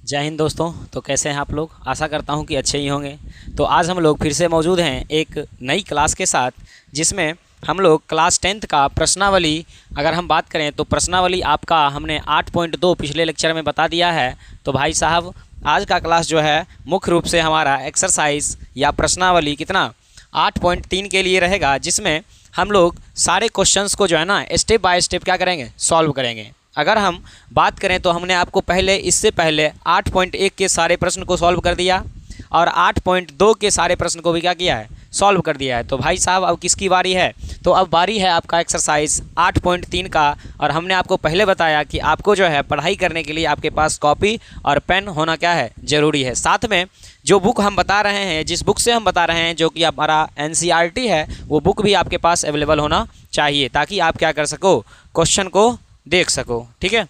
जय हिंद दोस्तों। तो कैसे हैं आप लोग? आशा करता हूं कि अच्छे ही होंगे। तो आज हम लोग फिर से मौजूद हैं एक नई क्लास के साथ, जिसमें हम लोग क्लास 10th का प्रश्नावली अगर हम बात करें तो प्रश्नावली आपका हमने 8.2 पिछले लेक्चर में बता दिया है। तो भाई साहब आज का क्लास जो है मुख्य रूप से हमारा एक्सरसाइज या प्रश्नावली कितना 8.3 के लिए रहेगा, जिसमें हम लोग सारे क्वेश्चंस को जो है ना स्टेप बाय स्टेप क्या करेंगे, सॉल्व करेंगे। अगर हम बात करें तो हमने आपको इससे पहले 8.1 के सारे प्रश्न को सॉल्व कर दिया और 8.2 के सारे प्रश्न को भी क्या किया है, सॉल्व कर दिया है। तो भाई साहब अब किसकी बारी है? तो अब बारी है आपका एक्सरसाइज 8.3 का। और हमने आपको पहले बताया कि आपको जो है पढ़ाई करने के लिए आपके पास कॉपी और पेन होना क्या है, ज़रूरी है। साथ में जो बुक हम बता रहे हैं, जिस बुक से हम बता रहे हैं, जो कि हमारा NCERT है, वो बुक भी आपके पास अवेलेबल होना चाहिए, ताकि आप क्या कर सको, क्वेश्चन को देख सको। ठीक है,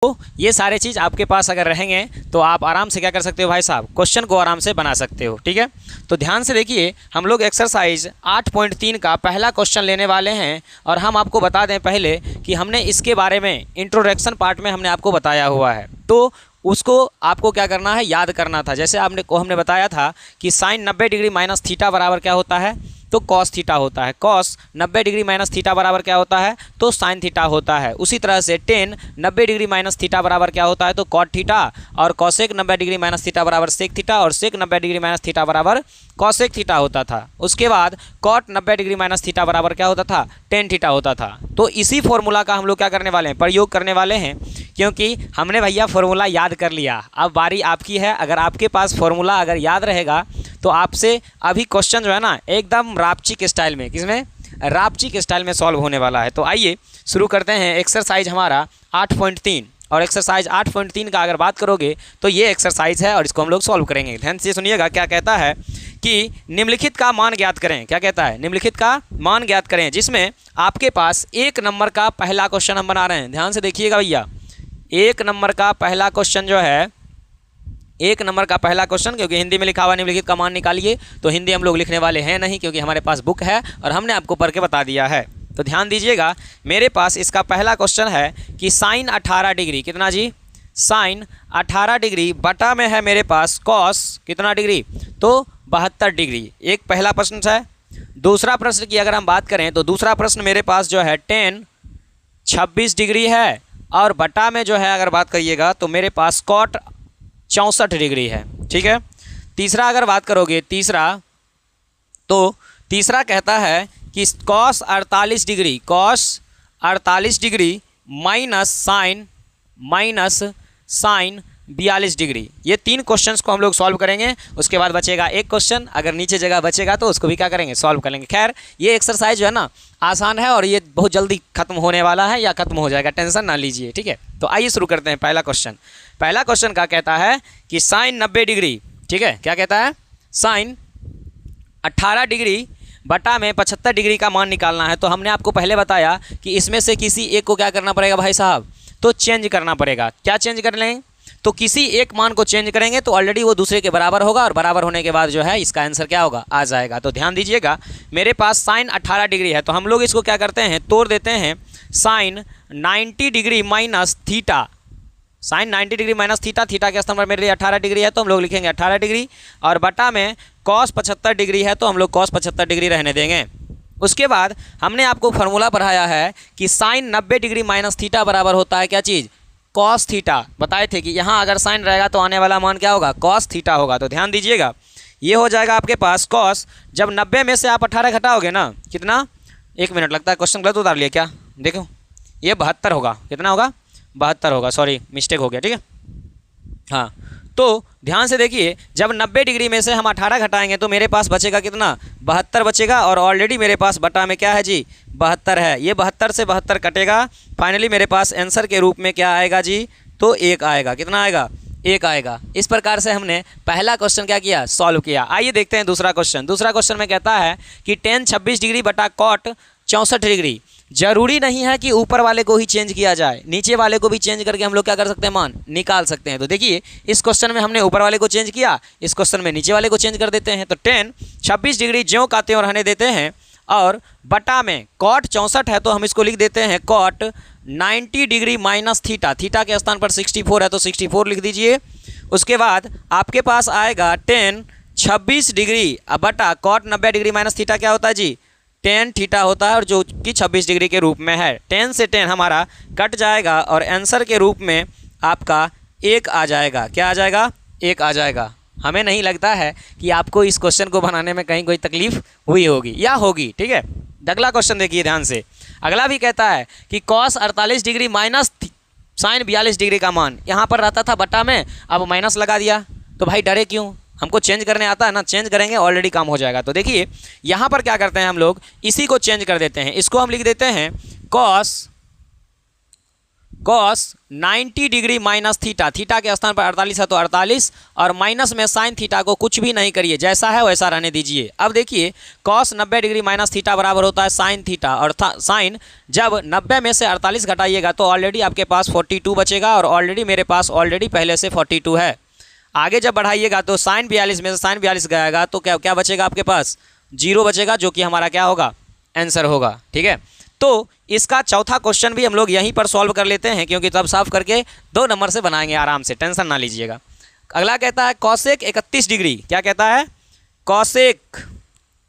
तो ये सारे चीज़ आपके पास अगर रहेंगे तो आप आराम से क्या कर सकते हो भाई साहब, क्वेश्चन को आराम से बना सकते हो। ठीक है, तो ध्यान से देखिए, हम लोग एक्सरसाइज 8.3 का पहला क्वेश्चन लेने वाले हैं। और हम आपको बता दें पहले कि हमने इसके बारे में इंट्रोडक्शन पार्ट में हमने आपको बताया हुआ है, तो उसको आपको क्या करना है, याद करना था। जैसे हमने बताया था कि साइन 90 डिग्री माइनस थीटा बराबर क्या होता है, तो कॉस थीटा होता है। कॉस 90 डिग्री माइनस थीटा बराबर क्या होता है, तो साइन थीटा होता है। उसी तरह से टेन 90 डिग्री माइनस थीटा बराबर क्या होता है, तो कॉट थीटा। और कॉसेक 90 डिग्री माइनस थीटा बराबर सेक थीटा, और सेक 90 डिग्री माइनस थीटा बराबर कॉसेक थीटा होता था। उसके बाद कॉट 90 डिग्री माइनस थीटा बराबर क्या होता था, टेन थीटा होता था। तो इसी फॉर्मूला का हम लोग क्या करने वाले हैं, प्रयोग करने वाले हैं, क्योंकि हमने भैया फॉर्मूला याद कर लिया। अब बारी आपकी है। अगर आपके पास फॉर्मूला अगर याद रहेगा तो आपसे अभी क्वेश्चन जो है ना एकदम रापचिक स्टाइल में, किसमें, रापचिक स्टाइल में सॉल्व होने वाला है। तो आइए शुरू करते हैं एक्सरसाइज हमारा 8.3। और एक्सरसाइज 8.3 का अगर बात करोगे तो ये एक्सरसाइज है और इसको हम लोग सॉल्व करेंगे। ध्यान से सुनिएगा, क्या कहता है कि निम्नलिखित का मान ज्ञात करें। क्या कहता है, निम्नलिखित का मान ज्ञात करें, जिसमें आपके पास 1 नंबर का पहला क्वेश्चन हम बना रहे हैं। ध्यान से देखिएगा भैया, 1 नंबर का पहला क्वेश्चन जो है, 1 नंबर का पहला क्वेश्चन, क्योंकि हिंदी में लिखा हुआ निम्नलिखित का मान निकालिए, तो हिंदी हम लोग लिखने वाले हैं नहीं, क्योंकि हमारे पास बुक है और हमने आपको पढ़ के बता दिया है। तो ध्यान दीजिएगा, मेरे पास इसका पहला क्वेश्चन है कि साइन 18 डिग्री कितना जी, साइन 18 डिग्री बटा में है मेरे पास कॉस कितना डिग्री, तो 72 डिग्री। एक पहला प्रश्न है। दूसरा प्रश्न की अगर हम बात करें तो दूसरा प्रश्न मेरे पास जो है टेन 26 डिग्री है, और बटा में जो है अगर बात करिएगा तो मेरे पास कॉट 64 डिग्री है। ठीक है, तीसरा अगर बात करोगे, तीसरा कहता है कि cos 48 degree, cos 48 degree minus sine 42 degree. ये 3 क्वेश्चंस को हम लोग सॉल्व करेंगे। उसके बाद बचेगा एक क्वेश्चन, अगर नीचे जगह बचेगा तो उसको भी क्या करेंगे, सॉल्व करेंगे। खैर ये एक्सरसाइज जो है ना आसान है और ये बहुत जल्दी खत्म होने वाला है या खत्म हो जाएगा, टेंशन ना लीजिए। ठीक है, तो आइए शुरू करते हैं पहला क्वेश्चन। पहला क्वेश्चन का कहता है कि साइन 90 डिग्री, ठीक है, क्या कहता है, साइन 18 डिग्री बटा में 75 डिग्री का मान निकालना है। तो हमने आपको पहले बताया कि इसमें से किसी एक को क्या करना पड़ेगा भाई साहब, तो चेंज करना पड़ेगा। क्या चेंज कर लें, तो किसी एक मान को चेंज करेंगे तो ऑलरेडी वो दूसरे के बराबर होगा, और बराबर होने के बाद जो है इसका आंसर क्या होगा, आ जाएगा। तो ध्यान दीजिएगा, मेरे पास साइन 18 डिग्री है, तो हम लोग इसको क्या करते हैं, तोड़ देते हैं। Sine 90 degree minus theta, sine 90 degree minus theta, theta के स्थान पर मेरे लिए 18 डिग्री है तो हम लोग लिखेंगे 18 डिग्री, और बटा में कॉस 75 डिग्री है तो हम लोग कॉस 75 डिग्री रहने देंगे। उसके बाद हमने आपको फार्मूला पढ़ाया है कि साइन 90 डिग्री माइनस थीटा बराबर होता है क्या चीज़, कॉस थीटा। बताए थे कि यहाँ अगर साइन रहेगा तो आने वाला मान क्या होगा, कॉस थीटा होगा। तो ध्यान दीजिएगा, ये हो जाएगा आपके पास कॉस, जब 90 में से आप 18 घटाओगे ना, कितना, 1 मिनट लगता है, क्वेश्चन गलत उतार लिया क्या, देखो ये 72 होगा, कितना होगा, 72 होगा, सॉरी मिस्टेक हो गया। ठीक है, हाँ, तो ध्यान से देखिए, जब 90 डिग्री में से हम 18 घटाएंगे तो मेरे पास बचेगा कितना, 72 बचेगा, और ऑलरेडी मेरे पास बटा में क्या है जी, 72 है। ये 72 से 72 कटेगा, फाइनली मेरे पास आंसर के रूप में क्या आएगा जी, तो 1 आएगा। कितना आएगा, 1 आएगा। इस प्रकार से हमने पहला क्वेश्चन क्या किया, सॉल्व किया। आइए देखते हैं दूसरा क्वेश्चन। दूसरा क्वेश्चन में कहता है कि टेन 26 डिग्री बटा कॉट 64 डिग्री। जरूरी नहीं है कि ऊपर वाले को ही चेंज किया जाए, नीचे वाले को भी चेंज करके हम लोग क्या कर सकते हैं, मान निकाल सकते हैं। तो देखिए, इस क्वेश्चन में हमने ऊपर वाले को चेंज किया, इस क्वेश्चन में नीचे वाले को चेंज कर देते हैं। तो टेन 26 डिग्री ज्यों का त्यों रहने देते हैं, और बटा में कॉट 64 है तो हम इसको लिख देते हैं cot 90 degree minus theta, theta के स्थान पर 64 है तो 64 लिख दीजिए। उसके बाद आपके पास आएगा टेन 26 डिग्री बटा कॉट 90 डिग्री माइनस थीटा क्या होता है जी, टेन थीटा होता है और जो कि 26 डिग्री के रूप में है। 10 से 10 हमारा कट जाएगा और आंसर के रूप में आपका 1 आ जाएगा। क्या आ जाएगा? 1 आ जाएगा। हमें नहीं लगता है कि आपको इस क्वेश्चन को बनाने में कहीं कोई तकलीफ हुई होगी या होगी। ठीक है, अगला क्वेश्चन देखिए ध्यान से। अगला भी कहता है कि cos 48 degree minus sine 42 degree का मान यहाँ पर रहता था बटा में, अब माइनस लगा दिया। तो भाई डरे क्यों, हमको चेंज करने आता है ना, चेंज करेंगे ऑलरेडी काम हो जाएगा। तो देखिए यहाँ पर क्या करते हैं हम लोग, इसी को चेंज कर देते हैं। इसको हम लिख देते हैं cos 90 degree minus theta, theta के स्थान पर 48 है तो 48 और माइनस में साइन थीटा को कुछ भी नहीं करिए, जैसा है वैसा रहने दीजिए। अब देखिए कॉस 90 डिग्री माइनस थीटा बराबर होता है साइन थीटा, और साइन जब 90 में से 48 घटाइएगा तो ऑलरेडी आपके पास 42 बचेगा और ऑलरेडी मेरे पास ऑलरेडी पहले से 42 है। आगे जब बढ़ाइएगा तो साइन 42 में से साइन 42 गएगा तो क्या क्या बचेगा आपके पास, 0 बचेगा, जो कि हमारा क्या होगा, आंसर होगा। ठीक है, तो इसका चौथा क्वेश्चन भी हम लोग यहीं पर सॉल्व कर लेते हैं, क्योंकि तब साफ करके 2 नंबर से बनाएंगे आराम से, टेंशन ना लीजिएगा। अगला कहता है कॉसेक 31 डिग्री, क्या कहता है, कॉसेक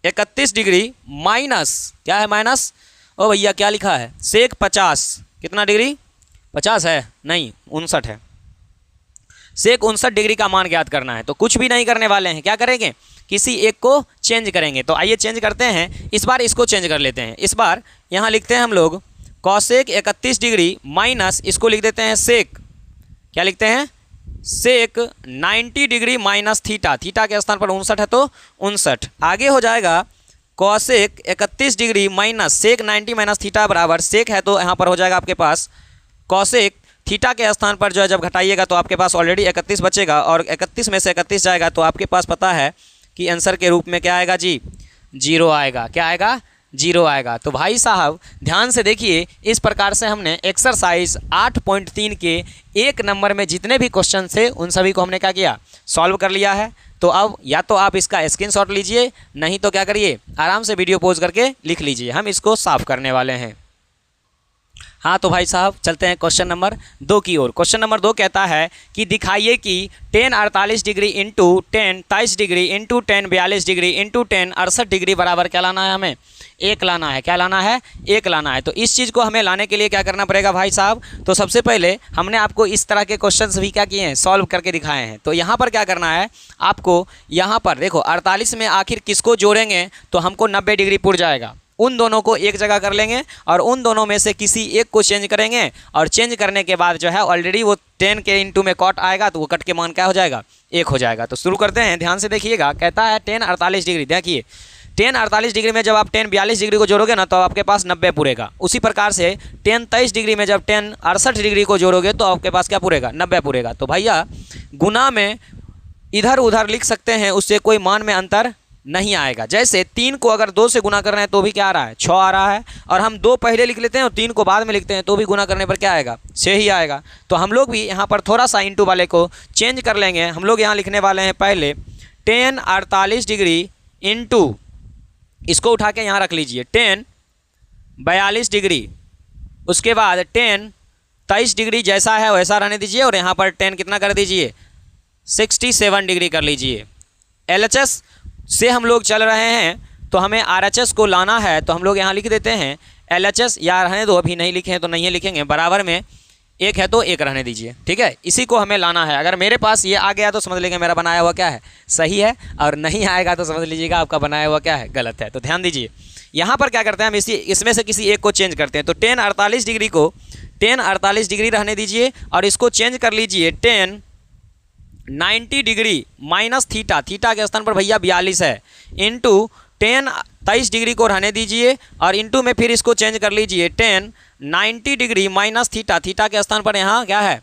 31 डिग्री माइनस, क्या है माइनस, ओ भैया क्या लिखा है, सेक 50, कितना डिग्री, 50 है नहीं 59 है, सेक 59 डिग्री का मान ज्ञात करना है। तो कुछ भी नहीं करने वाले हैं, क्या करेंगे, किसी एक को चेंज करेंगे। तो आइए चेंज करते हैं, इस बार इसको चेंज कर लेते हैं। इस बार यहाँ लिखते हैं हम लोग कॉसेक 31 डिग्री माइनस, इसको लिख देते हैं सेक, क्या लिखते हैं, सेक 90 डिग्री माइनस थीटा, थीटा के स्थान पर 59 है तो 59। आगे हो जाएगा cosec 31 degree minus sec 90 minus theta बराबर, सेक है तो यहाँ पर हो जाएगा आपके पास कॉसेक, थीटा के स्थान पर जो है जब घटाइएगा तो आपके पास ऑलरेडी 31 बचेगा और 31 में से 31 जाएगा तो आपके पास पता है कि आंसर के रूप में क्या आएगा जी, 0 आएगा। क्या आएगा, 0 आएगा। तो भाई साहब ध्यान से देखिए, इस प्रकार से हमने एक्सरसाइज 8.3 के 1 नंबर में जितने भी क्वेश्चन थे उन सभी को हमने क्या किया, सॉल्व कर लिया है। तो अब या तो आप इसका स्क्रीनशॉट लीजिए, नहीं तो क्या करिए, आराम से वीडियो पॉज करके लिख लीजिए, हम इसको साफ करने वाले हैं। हाँ तो भाई साहब चलते हैं क्वेश्चन नंबर 2 की ओर। क्वेश्चन नंबर 2 कहता है कि दिखाइए कि 10 48 degree into 10 23 degree into 10 42 degree into 10 68 degree बराबर क्या लाना है, हमें 1 लाना है। क्या लाना है, 1 लाना है। तो इस चीज़ को हमें लाने के लिए क्या करना पड़ेगा भाई साहब, तो सबसे पहले हमने आपको इस तरह के क्वेश्चन भी क्या किए हैं, सॉल्व करके दिखाए हैं। तो यहाँ पर क्या करना है आपको, यहाँ पर देखो 48 में आखिर किसको जोड़ेंगे तो हमको 90 डिग्री पुर जाएगा, उन दोनों को एक जगह कर लेंगे और उन दोनों में से किसी एक को चेंज करेंगे और चेंज करने के बाद जो है ऑलरेडी वो 10 के इंटू में कट आएगा तो वो कट के मान क्या हो जाएगा, 1 हो जाएगा। तो शुरू करते हैं, ध्यान से देखिएगा। कहता है 10 48 डिग्री, देखिए 10 48 डिग्री में जब आप 10 42 डिग्री को जोड़ोगे ना तो आपके पास 90 पूरेगा। उसी प्रकार से 10 23 डिग्री में जब 10 68 डिग्री को जोड़ोगे तो आपके पास क्या पूरेगा, 90 पूरेगा। तो भैया गुना में इधर उधर लिख सकते हैं, उससे कोई मान में अंतर नहीं आएगा। जैसे 3 को अगर 2 से गुना कर रहे हैं तो भी क्या आ रहा है, 6 आ रहा है, और हम 2 पहले लिख लेते हैं और 3 को बाद में लिखते हैं तो भी गुना करने पर क्या आएगा, 6 ही आएगा। तो हम लोग भी यहाँ पर थोड़ा सा इंटू वाले को चेंज कर लेंगे। हम लोग यहाँ लिखने वाले हैं पहले 10 48 डिग्री इंटू, इसको उठा के यहाँ रख लीजिए 10 42 डिग्री, उसके बाद 10 23 डिग्री जैसा है वैसा रहने दीजिए और यहाँ पर 10 कितना कर दीजिए, 67 डिग्री कर लीजिए। LHS से हम लोग चल रहे हैं तो हमें RHS को लाना है, तो हम लोग यहाँ लिख देते हैं LHS, या रहने दो, अभी नहीं लिखे हैं तो नहीं लिखेंगे, बराबर में 1 है तो 1 रहने दीजिए। ठीक है, इसी को हमें लाना है। अगर मेरे पास ये आ गया तो समझ लीजिए मेरा बनाया हुआ क्या है, सही है, और नहीं आएगा तो समझ लीजिएगा आपका बनाया हुआ क्या है, गलत है। तो ध्यान दीजिए, यहाँ पर क्या करते हैं हम इसमें से किसी एक को चेंज करते हैं। तो 10 48 डिग्री को 10 48 डिग्री रहने दीजिए और इसको चेंज कर लीजिए 10 90 डिग्री माइनस थीटा, थीटा के स्थान पर भैया 42 है, इंटू 10 23 डिग्री को रहने दीजिए और इंटू में फिर इसको चेंज कर लीजिए 10 90 डिग्री माइनस थीटा, थीटा के स्थान पर यहाँ क्या है,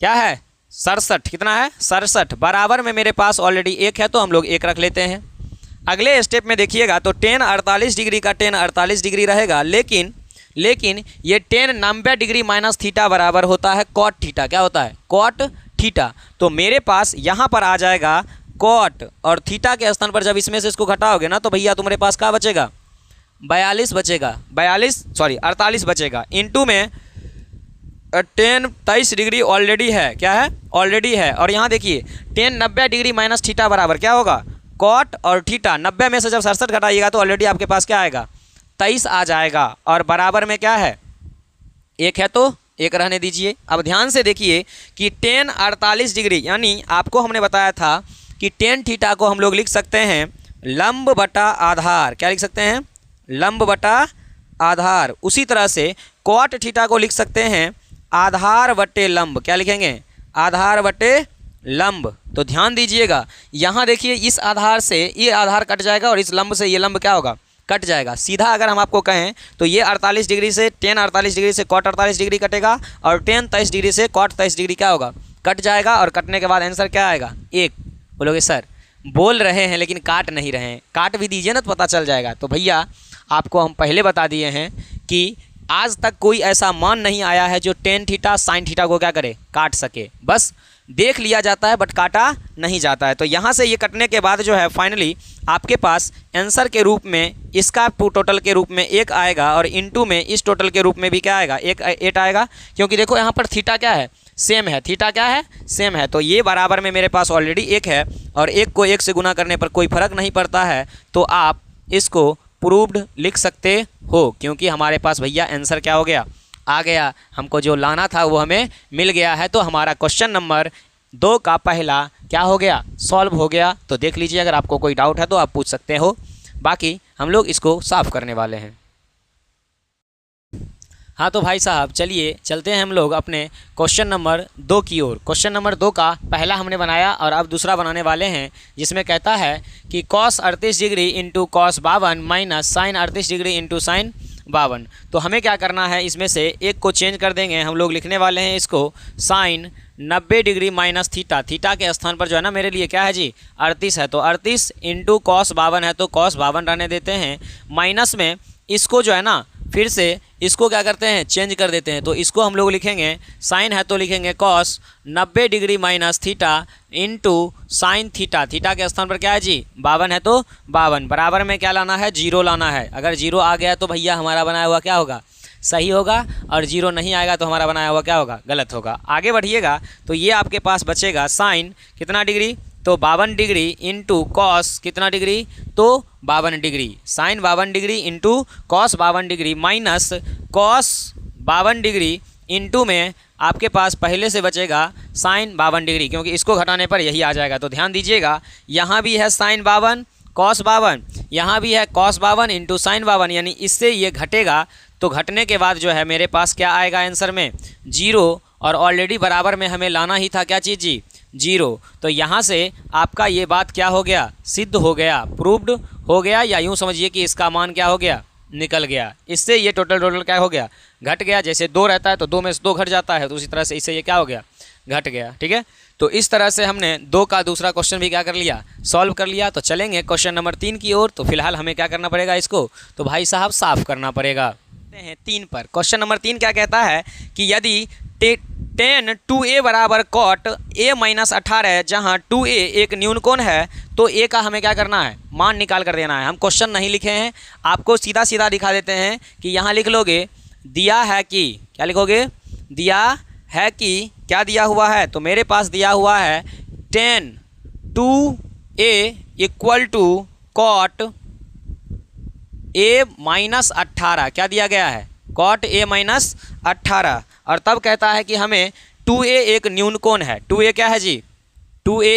क्या है 67, कितना है 67, बराबर में मेरे पास ऑलरेडी 1 है तो हम लोग 1 रख लेते हैं। अगले स्टेप में देखिएगा तो 10 48 डिग्री का 10 48 डिग्री रहेगा, लेकिन ये 10 90 डिग्री माइनस थीटा बराबर होता है कॉट थीटा। क्या होता है, कॉट थीटा। तो मेरे पास यहाँ पर आ जाएगा कॉट, और थीटा के स्थान पर जब इसमें से इसको घटाओगे ना तो भैया तुम्हारे पास क्या बचेगा, 42 बचेगा, 48 बचेगा, इनटू में 23 डिग्री ऑलरेडी है, क्या है, ऑलरेडी है। और यहाँ देखिए 90 डिग्री माइनस थीटा बराबर क्या होगा, कॉट और थीटा। 90 में से जब 67 घटाइएगा तो ऑलरेडी आपके पास क्या आएगा, 23 आ जाएगा। और बराबर में क्या है, एक है तो एक रहने दीजिए। अब ध्यान से देखिए कि tan 48 डिग्री, यानी आपको हमने बताया था कि tan थीटा को हम लोग लिख सकते हैं लंब बटा आधार। क्या लिख सकते हैं, लंब बटा आधार। उसी तरह से कॉट थीटा को लिख सकते हैं आधार बटे लंब। क्या लिखेंगे, आधार बटे लंब। तो ध्यान दीजिएगा, यहाँ देखिए इस आधार से ये आधार कट जाएगा और इस लंब से ये लंब क्या होगा, कट जाएगा। सीधा अगर हम आपको कहें तो ये 48 डिग्री से tan 48 डिग्री से cot 48 डिग्री कटेगा और tan 23 डिग्री से cot 23 डिग्री क्या होगा, कट जाएगा। और कटने के बाद आंसर क्या आएगा, 1। बोलोगे सर बोल रहे हैं लेकिन काट नहीं रहे हैं, काट भी दीजिए ना तो पता चल जाएगा। तो भैया आपको हम पहले बता दिए हैं कि आज तक कोई ऐसा मान नहीं आया है जो tan थीटा sin थीटा को क्या करे, काट सके। बस देख लिया जाता है बट काटा नहीं जाता है। तो यहाँ से ये कटने के बाद जो है फाइनली आपके पास आंसर के रूप में इसका टोटल के रूप में 1 आएगा और इनटू में इस टोटल के रूप में भी क्या आएगा, 8 आएगा। क्योंकि देखो यहाँ पर थीटा क्या है, सेम है, थीटा क्या है, सेम है। तो ये बराबर में मेरे पास ऑलरेडी 1 है और 1 को 1 से गुना करने पर कोई फर्क नहीं पड़ता है। तो आप इसको प्रूव्ड लिख सकते हो, क्योंकि हमारे पास भैया आंसर क्या हो गया, आ गया। हमको जो लाना था वो हमें मिल गया है। तो हमारा क्वेश्चन नंबर 2 का पहला क्या हो गया, सॉल्व हो गया। तो देख लीजिए, अगर आपको कोई डाउट है तो आप पूछ सकते हो, बाकी हम लोग इसको साफ करने वाले हैं। हाँ तो भाई साहब चलिए चलते हैं हम लोग अपने क्वेश्चन नंबर 2 की ओर। क्वेश्चन नंबर 2 का पहला हमने बनाया और अब दूसरा बनाने वाले हैं, जिसमें कहता है कि cos 38 degree into cos 52 minus sin 38 degree into sin 52। तो हमें क्या करना है, इसमें से एक को चेंज कर देंगे। हम लोग लिखने वाले हैं इसको sin 90 degree minus theta. Theta के स्थान पर जो है ना मेरे लिए क्या है जी, 38 है। तो 38 इंटू cos 52 है तो cos 52 रहने देते हैं। माइनस में इसको जो है ना फिर से इसको क्या करते हैं, चेंज कर देते हैं। तो इसको हम लोग लिखेंगे साइन है तो लिखेंगे cos 90 degree minus theta into sine theta. Theta के स्थान पर क्या है जी, 52 है तो 52। बराबर में क्या लाना है, 0 लाना है। अगर 0 आ गया तो भैया हमारा बनाया हुआ क्या होगा, सही होगा, और 0 नहीं आएगा तो हमारा बनाया हुआ क्या होगा, गलत होगा। आगे बढ़िएगा तो ये आपके पास बचेगा साइन कितना डिग्री, तो 52 डिग्री इंटू कॉस कितना डिग्री, तो 52 degree. Sine 52 degree into cos 52 degree minus cos 52 degree into में आपके पास पहले से बचेगा साइन 52 डिग्री, क्योंकि इसको घटाने पर यही आ जाएगा। तो ध्यान दीजिएगा, यहाँ भी है साइन 52 कॉस 52, यहाँ भी है कॉस 52 इंटू साइन 52, यानी इससे ये घटेगा। तो घटने के बाद जो है मेरे पास क्या आएगा आंसर में, 0। और ऑलरेडी बराबर में हमें लाना ही था क्या चीज़ जी, 0। तो यहाँ से आपका ये बात क्या हो गया, सिद्ध हो गया, प्रूव्ड हो गया, या यूँ समझिए कि इसका मान क्या हो गया, निकल गया। इससे ये टोटल क्या हो गया, घट गया। जैसे 2 रहता है तो 2 में से 2 घट जाता है, तो उसी तरह से इससे ये क्या हो गया, घट गया। ठीक है, तो इस तरह से हमने 2 का दूसरा क्वेश्चन भी क्या कर लिया, सॉल्व कर लिया। तो चलेंगे क्वेश्चन नंबर 3 की ओर। तो फिलहाल हमें क्या करना पड़ेगा, इसको तो भाई साहब साफ करना पड़ेगा। 3 पर क्वेश्चन नंबर 3 क्या कहता है कि यदि tan 2a बराबर cot a माइनस 18 है, जहाँ 2a एक न्यून कोण है, तो a का हमें क्या करना है, मान निकाल कर देना है। हम क्वेश्चन नहीं लिखे हैं, आपको सीधा सीधा दिखा देते हैं कि यहाँ लिख लोगे दिया है कि, क्या लिखोगे, दिया है कि, क्या दिया हुआ है, तो मेरे पास दिया हुआ है tan 2a equal to cot a minus 18। क्या दिया गया है, cot a माइनस 18। और तब कहता है कि हमें 2a एक न्यून कोण है। 2a क्या है जी, 2a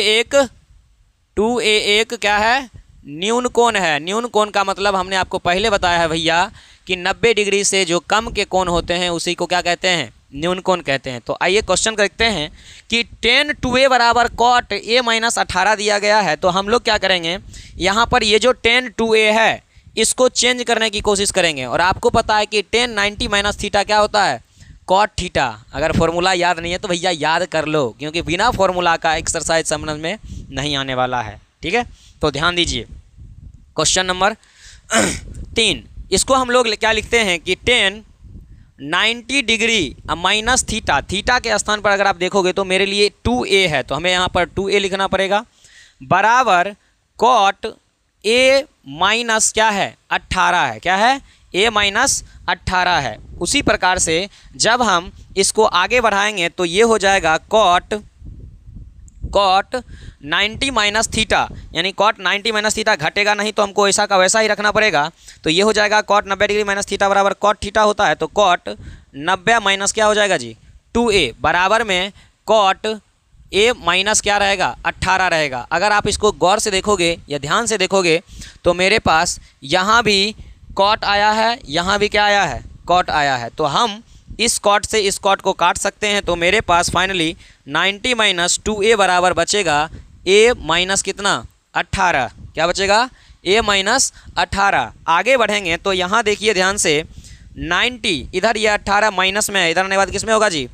एक क्या है, न्यून कोण है। न्यून कोण का मतलब हमने आपको पहले बताया है भैया कि 90 डिग्री से जो कम के कोण होते हैं उसी को क्या कहते हैं, न्यून कोण कहते हैं। तो आइए क्वेश्चन करते हैं कि tan 2a बराबर cot a माइनस 18 दिया गया है। तो हम लोग क्या करेंगे, यहाँ पर ये जो tan 2a है इसको चेंज करने की कोशिश करेंगे। और आपको पता है कि tan 90 माइनस थीटा क्या होता है, कॉट थीटा। अगर फॉर्मूला याद नहीं है तो भैया याद कर लो, क्योंकि बिना फॉर्मूला का एक्सरसाइज समझ में नहीं आने वाला है। ठीक है, तो ध्यान दीजिए क्वेश्चन नंबर 3, इसको हम लोग क्या लिखते हैं कि tan 90 degree minus theta. Theta के स्थान पर अगर आप देखोगे तो मेरे लिए 2a है, तो हमें यहाँ पर 2a लिखना पड़ेगा, बराबर cot a माइनस क्या है 18 है, क्या है a माइनस 18 है। उसी प्रकार से जब हम इसको आगे बढ़ाएंगे तो ये हो जाएगा कॉट 90 माइनस थीटा, यानी कॉट 90 माइनस थीटा घटेगा नहीं तो हमको ऐसा का वैसा ही रखना पड़ेगा। तो ये हो जाएगा कॉट 90 डिग्री माइनस थीटा बराबर कॉट थीटा होता है, तो कॉट 90 माइनस क्या हो जाएगा जी 2a बराबर में कॉट a माइनस क्या रहेगा 18 रहेगा। अगर आप इसको गौर से देखोगे या ध्यान से देखोगे तो मेरे पास यहाँ भी कॉट आया है, यहाँ भी क्या आया है कॉट आया है। तो हम इस कॉट से इस कॉट को काट सकते हैं। तो मेरे पास फाइनली 90 माइनस 2a बराबर बचेगा a माइनस कितना 18, क्या बचेगा a माइनस 18। आगे बढ़ेंगे तो यहाँ देखिए ध्यान से 90 इधर ये 18 माइनस में है, इधर आने के बाद किस में होगा जी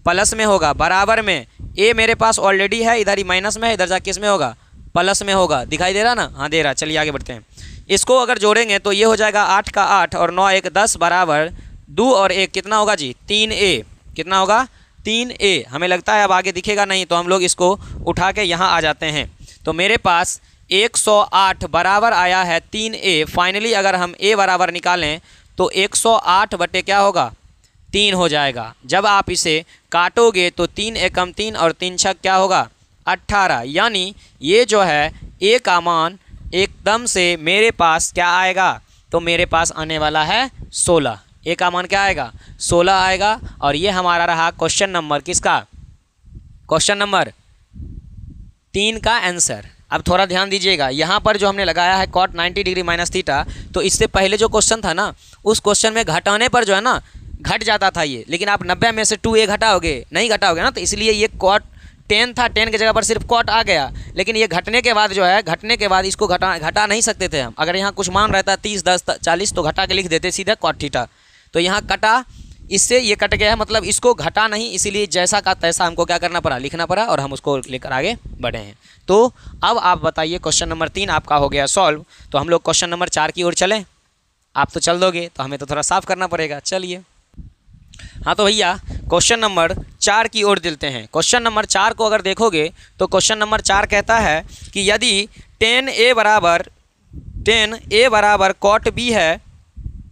प्लस में होगा, बराबर में a मेरे पास ऑलरेडी है, इधर ही माइनस में है, इधर जा किस में होगा प्लस में होगा। दिखाई दे रहा ना, हाँ दे रहा। चलिए आगे बढ़ते हैं। इसको अगर जोड़ेंगे तो ये हो जाएगा 8 का 8 और 9 1 10 बराबर 2 और 1 कितना होगा जी 3a, कितना होगा 3a। हमें लगता है अब आगे दिखेगा नहीं तो हम लोग इसको उठा के यहाँ आ जाते हैं। तो मेरे पास 108 बराबर आया है 3a। फाइनली अगर हम a बराबर निकालें तो 108 बटे क्या होगा 3 हो जाएगा। जब आप इसे काटोगे तो 3 एकम 3 और 3 छक क्या होगा 18, यानी ये जो है a का मान एकदम से मेरे पास क्या आएगा, तो मेरे पास आने वाला है 16। ए का मान क्या आएगा 16 आएगा। और ये हमारा रहा क्वेश्चन नंबर किसका, क्वेश्चन नंबर 3 का आंसर। अब थोड़ा ध्यान दीजिएगा, यहाँ पर जो हमने लगाया है कॉट 90 डिग्री माइनस थीटा, तो इससे पहले जो क्वेश्चन था ना उस क्वेश्चन में घटाने पर जो है ना घट जाता था ये, लेकिन आप 90 में से 2a घटाओगे नहीं घटाओगे ना, तो इसलिए ये कॉट 10 था, 10 की जगह पर सिर्फ कॉट आ गया। लेकिन ये घटने के बाद जो है घटने के बाद इसको घटा नहीं सकते थे हम। अगर यहाँ कुछ मान रहता 30 10 40 तो घटा के लिख देते सीधे कॉट थीटा। तो यहाँ कटा, इससे ये कट गया है, मतलब इसको घटा नहीं, इसीलिए जैसा का तैसा हमको क्या करना पड़ा लिखना पड़ा और हम उसको लेकर आगे बढ़े हैं। तो अब आप बताइए क्वेश्चन नंबर 3 आपका हो गया सॉल्व। तो हम लोग क्वेश्चन नंबर 4 की ओर चलें। आप तो चल दोगे तो हमें तो थोड़ा साफ करना पड़ेगा। चलिए हाँ तो भैया क्वेश्चन नंबर 4 की ओर चलते हैं। क्वेश्चन नंबर 4 को अगर देखोगे तो क्वेश्चन नंबर 4 कहता है कि यदि 10a बराबर कॉट b है,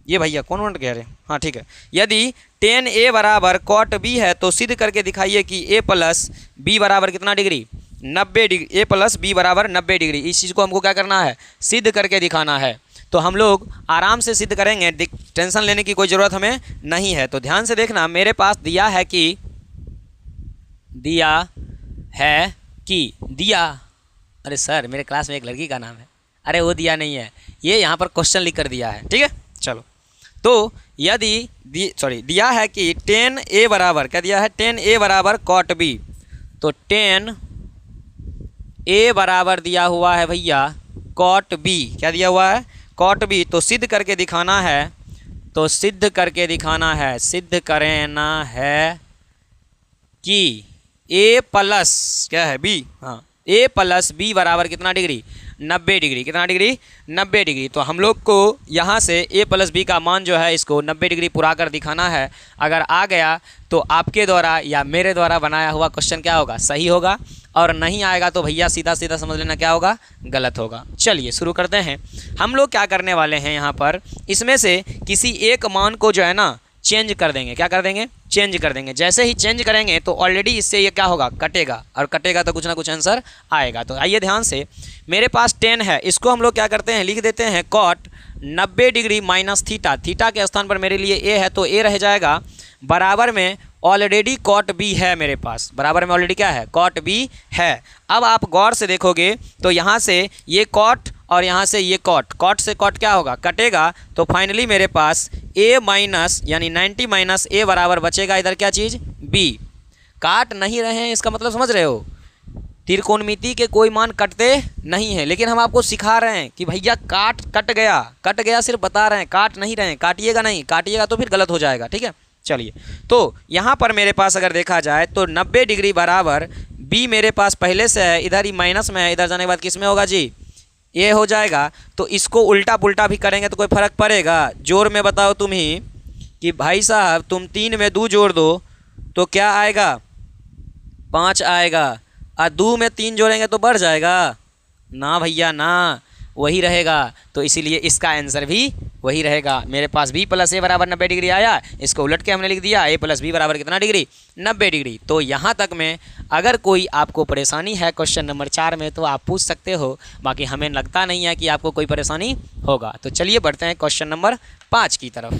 ये भैया कौन कह रहे हैं, हाँ ठीक है, यदि 10a बराबर कॉट b है तो सिद्ध करके दिखाइए कि a प्लस b बराबर कितना degree 90 degree, a plus b बराबर 90 डिग्री। इस चीज़ को हमको क्या करना है सिद्ध करके दिखाना है। तो हम लोग आराम से सिद्ध करेंगे, टेंशन लेने की कोई ज़रूरत हमें नहीं है। तो ध्यान से देखना, मेरे पास दिया है कि अरे सर मेरे क्लास में एक लड़की का नाम है, अरे वो दिया नहीं है, ये यहाँ पर क्वेश्चन लिख कर दिया है, ठीक है। चलो तो यदि दिया है कि 10a बराबर क्या दिया है 10a बराबर कॉट b, तो 10a बराबर दिया हुआ है भैया कॉट b, क्या दिया हुआ है कॉट b। तो सिद्ध करके दिखाना है, सिद्ध करना है कि a प्लस क्या है b, हाँ a प्लस b बराबर कितना डिग्री 90 डिग्री, कितना डिग्री 90 डिग्री। तो हम लोग को यहाँ से a प्लस b का मान जो है इसको 90 डिग्री पूरा कर दिखाना है। अगर आ गया तो आपके द्वारा या मेरे द्वारा बनाया हुआ क्वेश्चन क्या होगा सही होगा, और नहीं आएगा तो भैया सीधा सीधा समझ लेना क्या होगा गलत होगा। चलिए शुरू करते हैं। हम लोग क्या करने वाले हैं यहाँ पर, इसमें से किसी एक मान को जो है ना चेंज कर देंगे। क्या कर देंगे चेंज कर देंगे। जैसे ही चेंज करेंगे तो ऑलरेडी इससे ये क्या होगा कटेगा, और कटेगा तो कुछ ना कुछ आंसर आएगा। तो आइए ध्यान से, मेरे पास 10 है, इसको हम लोग क्या करते हैं लिख देते हैं cot 90 degree minus theta. Theta के स्थान पर मेरे लिए a है तो a रह जाएगा, बराबर में ऑलरेडी कॉट b है मेरे पास, बराबर में ऑलरेडी क्या है कॉट b है। अब आप गौर से देखोगे तो यहाँ से ये कॉट और यहाँ से ये कॉट से कॉट क्या होगा कटेगा। तो फाइनली मेरे पास a माइनस यानी 90 माइनस a बराबर बचेगा इधर क्या चीज़ b। काट नहीं रहे हैं इसका मतलब समझ रहे हो, त्रिकोणमिति के कोई मान कटते नहीं हैं, लेकिन हम आपको सिखा रहे हैं कि भैया कट गया सिर्फ बता रहे हैं, काट नहीं रहे हैं। काटिएगा नहीं, काटिएगा तो फिर गलत हो जाएगा, ठीक है। चलिए तो यहाँ पर मेरे पास अगर देखा जाए तो 90 डिग्री बराबर b मेरे पास पहले से है, इधर ही माइनस में है, इधर जाने के बाद किस में होगा जी ये हो जाएगा। तो इसको उल्टा पुल्टा भी करेंगे तो कोई फ़र्क पड़ेगा। जोड़ में बताओ तुम ही कि भाई साहब तुम 3 में 2 जोड़ दो तो क्या आएगा 5 आएगा, और 2 में 3 जोड़ेंगे तो बढ़ जाएगा ना भैया ना, वही रहेगा, तो इसीलिए इसका आंसर भी वही रहेगा। मेरे पास b प्लस ए बराबर 90 डिग्री आया, इसको उलट के हमने लिख दिया a प्लस बी बराबर कितना डिग्री, 90 डिग्री। तो यहाँ तक में अगर कोई आपको परेशानी है क्वेश्चन नंबर 4 में तो आप पूछ सकते हो, बाकी हमें लगता नहीं है कि आपको कोई परेशानी होगा। तो चलिए बढ़ते हैं क्वेश्चन नंबर 5 की तरफ।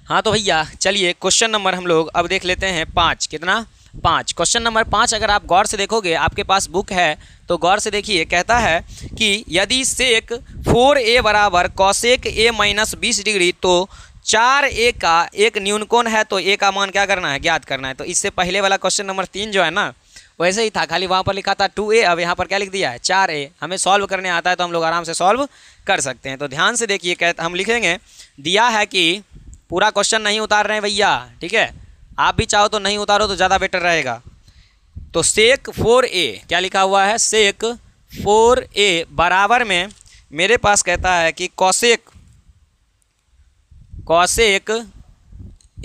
हाँ तो भैया चलिए क्वेश्चन नंबर हम लोग अब देख लेते हैं 5। कितना, 5। क्वेश्चन नंबर 5 अगर आप गौर से देखोगे, आपके पास बुक है तो गौर से देखिए, कहता है कि यदि सेक 4a बराबर कॉसेक a माइनस 20 डिग्री तो 4a का एक न्यूनकोण है, तो a का मान क्या करना है, ज्ञात करना है। तो इससे पहले वाला क्वेश्चन नंबर 3 जो है ना वैसे ही था, खाली वहाँ पर लिखा था 2a, अब यहाँ पर क्या लिख दिया है 4a। हमें सॉल्व करने आता है तो हम लोग आराम से सॉल्व कर सकते हैं। तो ध्यान से देखिए, हम लिखेंगे, दिया है कि पूरा क्वेश्चन नहीं उतार रहे हैं भैया, ठीक है, आप भी चाहो तो नहीं उतारो तो ज़्यादा बेटर रहेगा। तो सेक 4a क्या लिखा हुआ है, सेक 4a बराबर में मेरे पास कहता है कि कॉसेक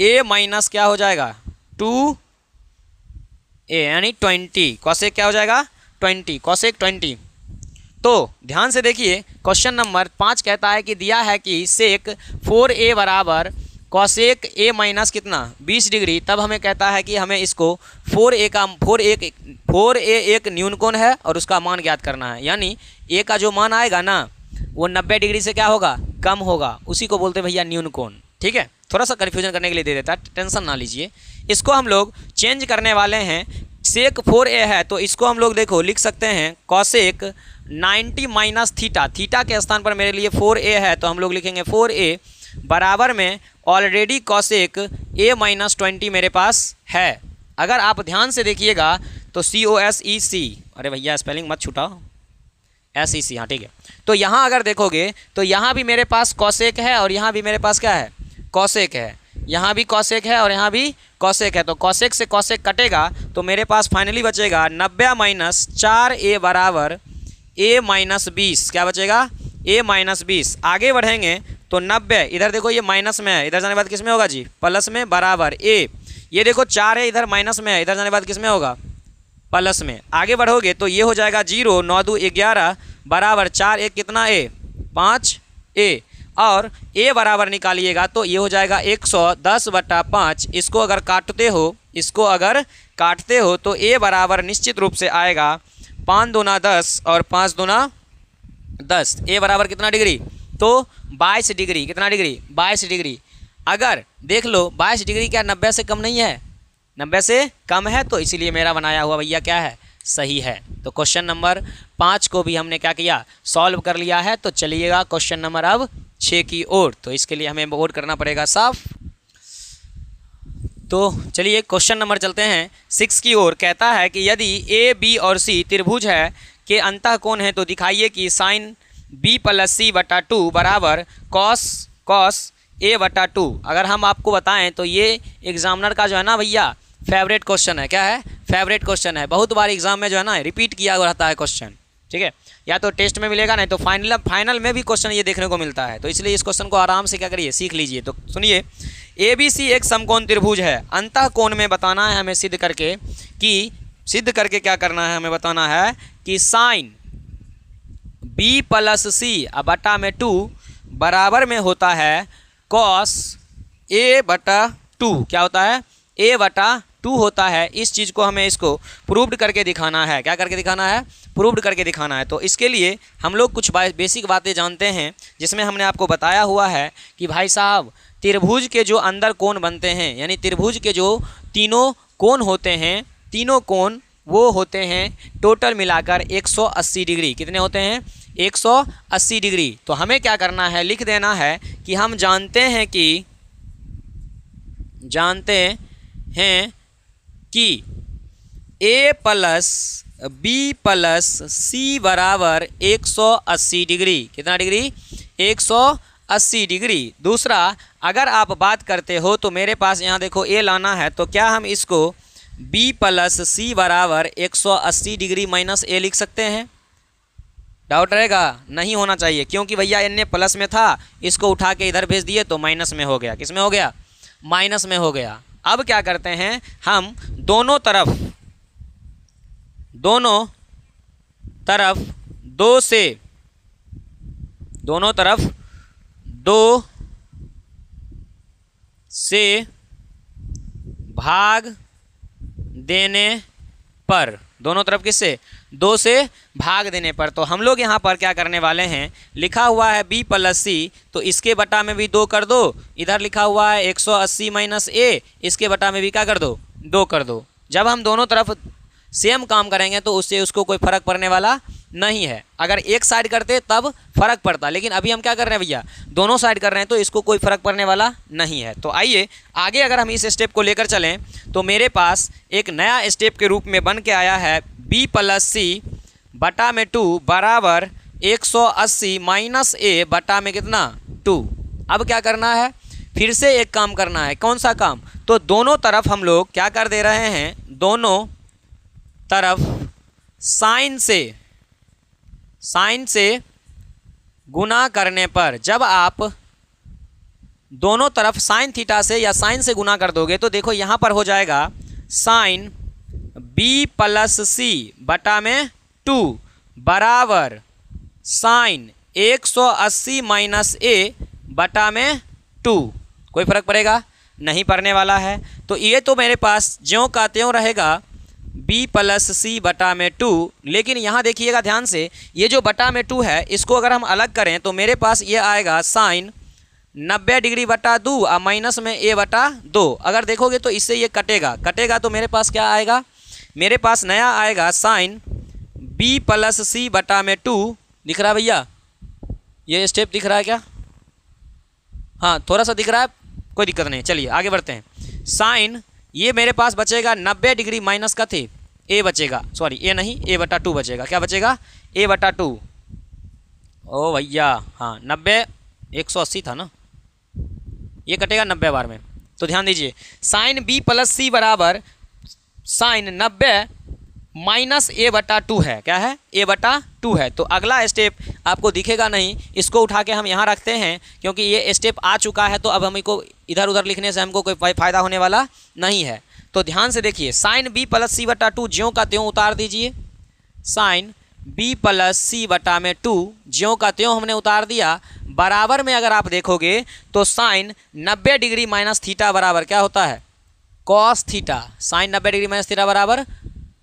a माइनस क्या हो जाएगा 2a यानी 20, कॉसेक क्या हो जाएगा 20, कॉसेक 20। तो ध्यान से देखिए, क्वेश्चन नंबर 5 कहता है कि दिया है कि सेक 4a बराबर कॉसेक a माइनस कितना 20 डिग्री। तब हमें कहता है कि हमें इसको 4a एक न्यूनकोण है और उसका मान ज्ञात करना है, यानी a का जो मान आएगा ना वो 90 डिग्री से क्या होगा, कम होगा, उसी को बोलते भैया न्यूनकोण। ठीक है, थोड़ा सा कन्फ्यूजन करने के लिए दे देता है, टेंशन ना लीजिए। इसको हम लोग चेंज करने वाले हैं, सेक 4a है तो इसको हम लोग देखो लिख सकते हैं कॉसेक 90 माइनस थीटा, थीटा के स्थान पर मेरे लिए 4a है तो हम लोग लिखेंगे 4a बराबर में ऑलरेडी कॉसेक a माइनस 20 मेरे पास है। अगर आप ध्यान से देखिएगा तो COSEC, अरे भैया स्पेलिंग मत छुटाओ, SEC, हाँ ठीक है। तो यहाँ अगर देखोगे तो यहाँ भी मेरे पास कॉसेक है और यहाँ भी मेरे पास क्या है, कॉसेक है, यहाँ भी कॉसेक है और यहाँ भी कॉसेक है। तो कॉसेक से कॉसेक कटेगा तो मेरे पास फाइनली बचेगा 90 माइनस 4a बराबर a माइनस 20, क्या बचेगा a माइनस 20। आगे बढ़ेंगे तो 90, इधर देखो ये माइनस में है, इधर जाने के बाद किस में होगा जी, प्लस में, बराबर a, ये देखो 4 है, इधर माइनस में है, इधर जाने के बाद किस में होगा, प्लस में। आगे बढ़ोगे तो ये हो जाएगा 0, 9 2 11 बराबर 4 1 कितना a 5a, और a बराबर निकालिएगा तो ये हो जाएगा 110/5। इसको अगर काटते हो तो a बराबर निश्चित रूप से आएगा 5 दूना 10 और 5 दूना 10, a बराबर कितना डिग्री, तो 22 डिग्री। कितना डिग्री, 22 डिग्री। अगर देख लो 22 डिग्री क्या 90 से कम नहीं है, 90 से कम है, तो इसीलिए मेरा बनाया हुआ भैया क्या है, सही है। तो क्वेश्चन नंबर 5 को भी हमने क्या किया, सॉल्व कर लिया है। तो चलिएगा क्वेश्चन नंबर अब 6 की ओर। तो इसके लिए हमें बोर्ड करना पड़ेगा साफ। तो चलिए क्वेश्चन नंबर चलते हैं 6 की ओर। कहता है कि यदि ए बी और सी त्रिभुज है के अंतः कोण है तो दिखाइए कि साइन b प्लस c बटा 2 बराबर कॉस a बटा 2। अगर हम आपको बताएं तो ये एग्जामिनर का जो है ना भैया फेवरेट क्वेश्चन है। क्या है, फेवरेट क्वेश्चन है, बहुत बार एग्जाम में जो है ना रिपीट किया रहता है क्वेश्चन। ठीक है, या तो टेस्ट में मिलेगा, नहीं तो फाइनल में भी क्वेश्चन ये देखने को मिलता है। तो इसलिए इस क्वेश्चन को आराम से क्या करिए, सीख लीजिए। तो सुनिए, ABC एक समकोण त्रिभुज है, अंतः कोण में बताना है हमें सिद्ध करके क्या करना है, हमें बताना है कि साइन b प्लस c बटा में 2 बराबर में होता है कॉस a बटा 2। क्या होता है, a बटा 2 होता है। इस चीज़ को हमें इसको प्रूव्ड करके दिखाना है। क्या करके दिखाना है, प्रूव्ड करके दिखाना है। तो इसके लिए हम लोग कुछ बेसिक बातें जानते हैं, जिसमें हमने आपको बताया हुआ है कि भाई साहब त्रिभुज के जो अंदर कोण बनते हैं, यानी त्रिभुज के जो तीनों कोण होते हैं, तीनों कोण वो होते हैं टोटल मिलाकर 180 डिग्री। कितने होते हैं, 180 डिग्री। तो हमें क्या करना है, लिख देना है कि हम जानते हैं कि a plus b plus c बराबर 180 डिग्री। कितना डिग्री, 180 डिग्री। दूसरा, अगर आप बात करते हो तो मेरे पास यहाँ देखो a लाना है, तो क्या हम इसको b प्लस c बराबर 180 डिग्री माइनस a लिख सकते हैं? डाउट रहेगा, नहीं होना चाहिए, क्योंकि भैया n प्लस में था, इसको उठा के इधर भेज दिए तो माइनस में हो गया। किस में हो गया, माइनस में हो गया। अब क्या करते हैं, हम दोनों तरफ 2 से दोनों तरफ 2 से भाग देने पर, दोनों तरफ किससे, 2 से भाग देने पर। तो हम लोग यहाँ पर क्या करने वाले हैं, लिखा हुआ है b प्लस सी, तो इसके बटा में भी 2 कर दो। इधर लिखा हुआ है 180 माइनस ए, इसके बटा में भी क्या कर दो, 2 कर दो। जब हम दोनों तरफ सेम काम करेंगे तो उससे उसको कोई फर्क पड़ने वाला नहीं है। अगर एक साइड करते तब फर्क पड़ता, लेकिन अभी हम क्या कर रहे हैं भैया, दोनों साइड कर रहे हैं तो इसको कोई फर्क पड़ने वाला नहीं है। तो आइए आगे अगर हम इस स्टेप को लेकर चलें तो मेरे पास एक नया स्टेप के रूप में बन के आया है b प्लस सी बटा में 2 बराबर 180 माइनस ए बटा में कितना, 2। अब क्या करना है, फिर से एक काम करना है। कौन सा काम, तो दोनों तरफ हम लोग क्या कर दे रहे हैं, दोनों तरफ साइन से गुना करने पर, जब आप दोनों तरफ साइन थीटा से या साइन से गुना कर दोगे तो देखो यहाँ पर हो जाएगा साइन b प्लस सी बटा में 2 बराबर साइन 180 माइनस ए बटा में 2। कोई फर्क पड़ेगा नहीं पड़ने वाला है। तो ये तो मेरे पास ज्यों का त्यों रहेगा b प्लस सी बटा में 2। लेकिन यहाँ देखिएगा ध्यान से, ये जो बटा में 2 है इसको अगर हम अलग करें तो मेरे पास ये आएगा साइन 90 डिग्री बटा 2 और माइनस में a बटा 2। अगर देखोगे तो इससे ये कटेगा तो मेरे पास क्या आएगा, मेरे पास नया आएगा साइन b प्लस सी बटा में 2। दिख रहा है भैया, ये स्टेप दिख रहा है क्या, हाँ थोड़ा सा दिख रहा है, कोई दिक्कत नहीं। चलिए आगे बढ़ते हैं। साइन ये मेरे पास बचेगा 90 डिग्री माइनस का थे ए बचेगा, सॉरी ए नहीं, a बटा 2 बचेगा। क्या बचेगा, a बटा 2। ओ भैया हाँ 90 180 था ना, ये कटेगा 90 बार में। तो ध्यान दीजिए साइन b प्लस सी बराबर साइन 90 माइनस ए बटा 2 है। क्या है, a बटा 2 है। तो अगला स्टेप आपको दिखेगा नहीं, इसको उठा के हम यहाँ रखते हैं क्योंकि ये स्टेप आ चुका है। तो अब हमको इधर उधर लिखने से हमको कोई फ़ायदा होने वाला नहीं है। तो ध्यान से देखिए साइन b प्लस सी बटा 2 ज्यों का त्यों उतार दीजिए। साइन b प्लस सी बटा में 2 ज्यों का त्यों हमने उतार दिया। बराबर में अगर आप देखोगे तो साइन 90 डिग्री माइनस थीटा बराबर क्या होता है, cos theta. Sine 90 degree minus theta बराबर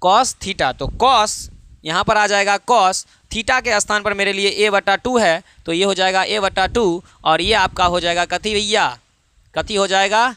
कॉस थीटा। तो कॉस यहाँ पर आ जाएगा कॉस, थीटा के स्थान पर मेरे लिए a बटा 2 है तो ये हो जाएगा a बटा 2 और ये आपका हो जाएगा कथी भैया, कथी हो जाएगा,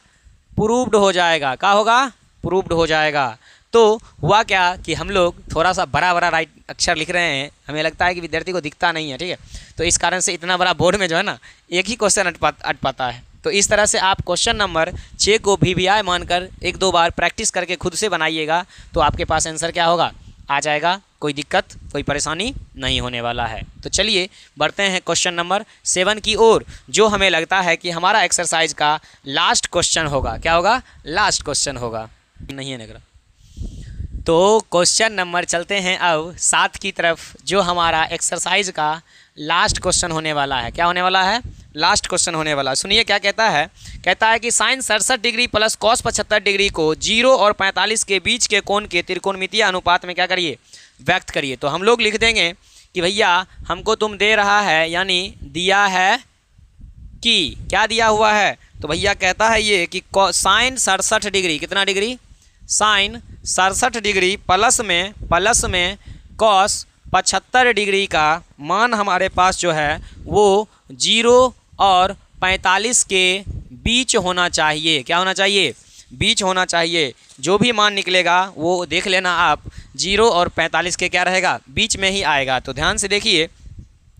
प्रूव्ड हो जाएगा। क्या होगा, प्रूव्ड हो जाएगा। तो हुआ क्या कि हम लोग थोड़ा सा बड़ा राइट अक्षर लिख रहे हैं, हमें लगता है कि विद्यार्थी को दिखता नहीं है, ठीक है। तो इस कारण से इतना बड़ा बोर्ड में जो है ना एक ही क्वेश्चन अट पाता है। तो इस तरह से आप क्वेश्चन नंबर 6 को VVI मानकर 1-2 बार प्रैक्टिस करके खुद से बनाइएगा तो आपके पास आंसर क्या होगा, आ जाएगा। कोई दिक्कत कोई परेशानी नहीं होने वाला है। तो चलिए बढ़ते हैं क्वेश्चन नंबर 7 की ओर, जो हमें लगता है कि हमारा एक्सरसाइज का लास्ट क्वेश्चन होगा। क्या होगा, लास्ट क्वेश्चन होगा, नहीं है नगरा। तो क्वेश्चन नंबर चलते हैं अब 7 की तरफ, जो हमारा एक्सरसाइज का लास्ट क्वेश्चन होने वाला है। क्या होने वाला है, लास्ट क्वेश्चन होने वाला। सुनिए क्या कहता है, कहता है कि sine 67 degree plus cos 75 degree को 0 और 45 के बीच के कोण के त्रिकोणमितीय अनुपात में क्या करिए, व्यक्त करिए। तो हम लोग लिख देंगे कि भैया हमको तुम दे रहा है, यानी दिया है कि, क्या दिया हुआ है, तो भैया कहता है ये कि साइन 67 डिग्री, कितना डिग्री, साइन 67 डिग्री प्लस में कॉस 75 डिग्री का मान हमारे पास जो है वो 0 और 45 के बीच होना चाहिए। क्या होना चाहिए, बीच होना चाहिए। जो भी मान निकलेगा वो देख लेना आप, 0 और 45 के क्या रहेगा, बीच में ही आएगा। तो ध्यान से देखिए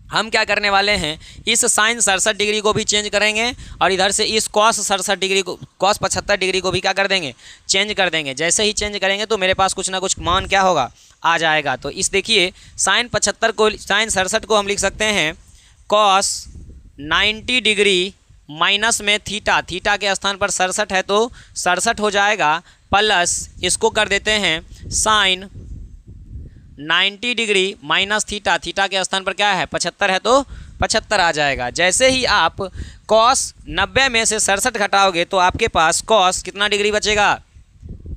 हम क्या करने वाले हैं, इस साइन 67 डिग्री को भी चेंज करेंगे और इधर से इस कॉस 67 डिग्री को, कॉस 75 डिग्री को भी क्या कर देंगे, चेंज कर देंगे। जैसे ही चेंज करेंगे तो मेरे पास कुछ ना कुछ मान क्या होगा, आ जाएगा। तो इस देखिए साइन 67 को हम लिख सकते हैं कॉस 90 डिग्री माइनस में थीटा, थीटा के स्थान पर 67 है तो 67 हो जाएगा, प्लस इसको कर देते हैं sine 90 degree minus theta, theta के स्थान पर क्या है 75 है तो 75 आ जाएगा। जैसे ही आप कॉस 90 में से 67 घटाओगे तो आपके पास कॉस कितना डिग्री बचेगा,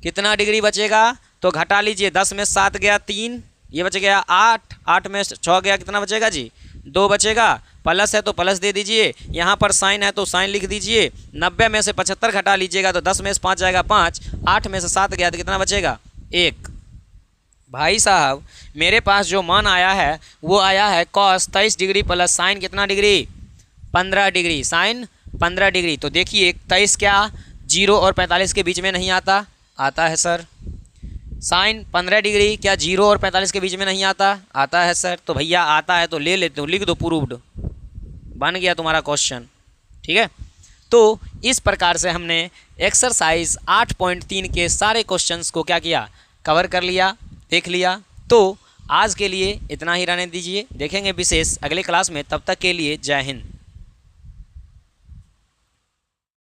कितना डिग्री बचेगा, तो घटा लीजिए, 10 में 7 गया 3, ये बच गया 8, 8 में 6 गया, कितना बचेगा जी 2 बचेगा, प्लस है तो प्लस दे दीजिए, यहाँ पर साइन है तो साइन लिख दीजिए। 90 में से 75 घटा लीजिएगा तो 10 में से 5 जाएगा 5, 8 में से 7 गया तो कितना बचेगा 1। भाई साहब मेरे पास जो मान आया है वो आया है कॉस 23 डिग्री प्लस साइन कितना डिग्री 15 डिग्री, साइन 15 डिग्री। तो देखिए 23 क्या 0 और 45 के बीच में नहीं आता, आता है सर। साइन 15 डिग्री क्या 0 और 45 के बीच में नहीं आता, आता है सर। तो भैया आता है तो ले लेते हो, लिख दो प्रूव्ड, बन गया तुम्हारा क्वेश्चन। ठीक है, तो इस प्रकार से हमने एक्सरसाइज 8.3 के सारे क्वेश्चंस को क्या किया, कवर कर लिया, देख लिया। तो आज के लिए इतना ही रहने दीजिए, देखेंगे विशेष अगले क्लास में। तब तक के लिए जय हिंद।